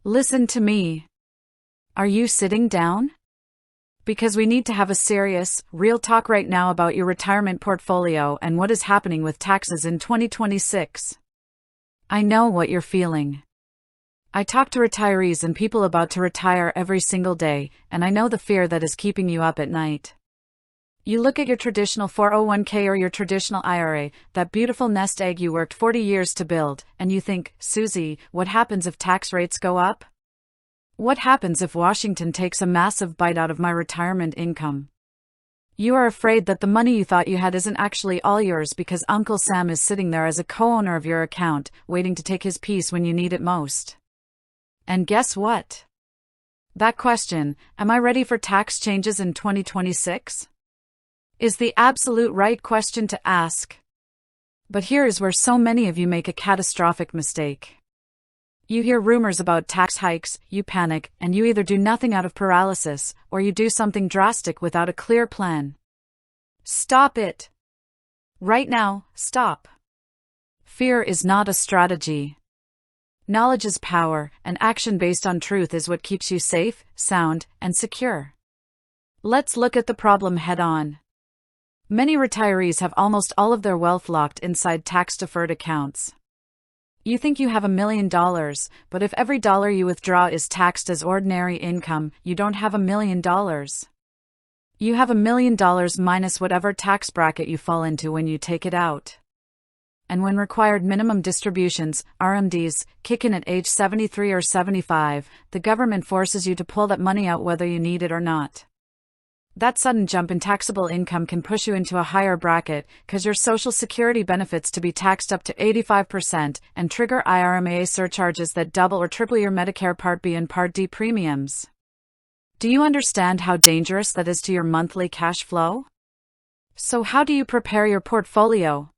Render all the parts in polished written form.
Listen to me. Are you sitting down? Because we need to have a serious, real talk right now about your retirement portfolio and what is happening with taxes in 2026. I know what you're feeling. I talk to retirees and people about to retire every single day, and I know the fear that is keeping you up at night. You look at your traditional 401k or your traditional IRA, that beautiful nest egg you worked 40 years to build, and you think, Suze, what happens if tax rates go up? What happens if Washington takes a massive bite out of my retirement income? You are afraid that the money you thought you had isn't actually all yours because Uncle Sam is sitting there as a co-owner of your account, waiting to take his piece when you need it most. And guess what? That question, am I ready for tax changes in 2026? Is the absolute right question to ask. But here is where so many of you make a catastrophic mistake. You hear rumors about tax hikes, you panic, and you either do nothing out of paralysis, or you do something drastic without a clear plan. Stop it. Right now, stop. Fear is not a strategy. Knowledge is power, and action based on truth is what keeps you safe, sound, and secure. Let's look at the problem head on. Many retirees have almost all of their wealth locked inside tax-deferred accounts. You think you have $1 million, but if every dollar you withdraw is taxed as ordinary income, you don't have $1 million. You have $1 million minus whatever tax bracket you fall into when you take it out. And when required minimum distributions, RMDs, kick in at age 73 or 75, the government forces you to pull that money out whether you need it or not. That sudden jump in taxable income can push you into a higher bracket, cause your Social Security benefits to be taxed up to 85% and trigger IRMAA surcharges that double or triple your Medicare Part B and Part D premiums. Do you understand how dangerous that is to your monthly cash flow? So how do you prepare your portfolio?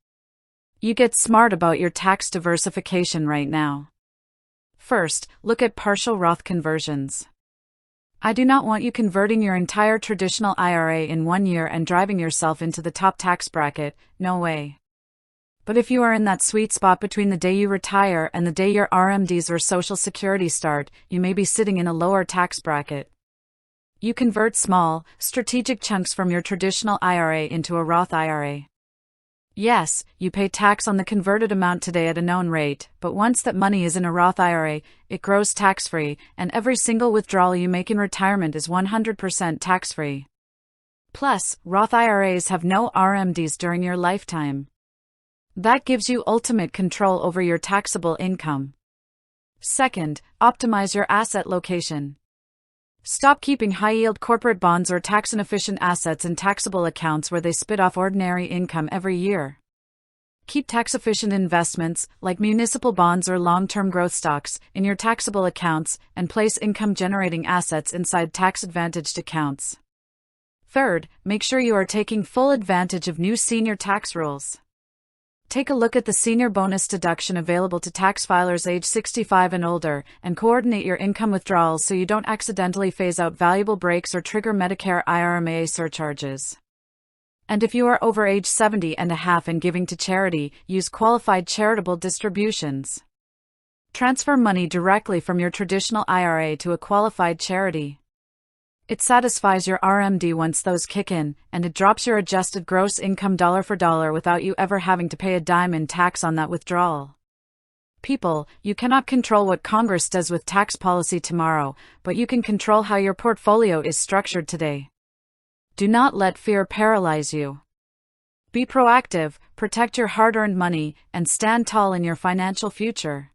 You get smart about your tax diversification right now. First, look at partial Roth conversions. I do not want you converting your entire traditional IRA in 1 year and driving yourself into the top tax bracket, no way. But if you are in that sweet spot between the day you retire and the day your RMDs or Social Security start, you may be sitting in a lower tax bracket. You convert small, strategic chunks from your traditional IRA into a Roth IRA. Yes, you pay tax on the converted amount today at a known rate, but once that money is in a Roth IRA, it grows tax-free, and every single withdrawal you make in retirement is 100% tax-free. Plus, Roth IRAs have no RMDs during your lifetime. That gives you ultimate control over your taxable income. Second, optimize your asset location. Stop keeping high-yield corporate bonds or tax-inefficient assets in taxable accounts where they spit off ordinary income every year. Keep tax-efficient investments, like municipal bonds or long-term growth stocks, in your taxable accounts, and place income-generating assets inside tax-advantaged accounts. Third, make sure you are taking full advantage of new senior tax rules. Take a look at the senior bonus deduction available to tax filers age 65 and older, and coordinate your income withdrawals so you don't accidentally phase out valuable breaks or trigger Medicare IRMAA surcharges. And if you are over age 70 and a half and giving to charity, use Qualified Charitable Distributions. Transfer money directly from your traditional IRA to a qualified charity. It satisfies your RMD once those kick in, and it drops your adjusted gross income dollar for dollar without you ever having to pay a dime in tax on that withdrawal. People, you cannot control what Congress does with tax policy tomorrow, but you can control how your portfolio is structured today. Do not let fear paralyze you. Be proactive, protect your hard-earned money, and stand tall in your financial future.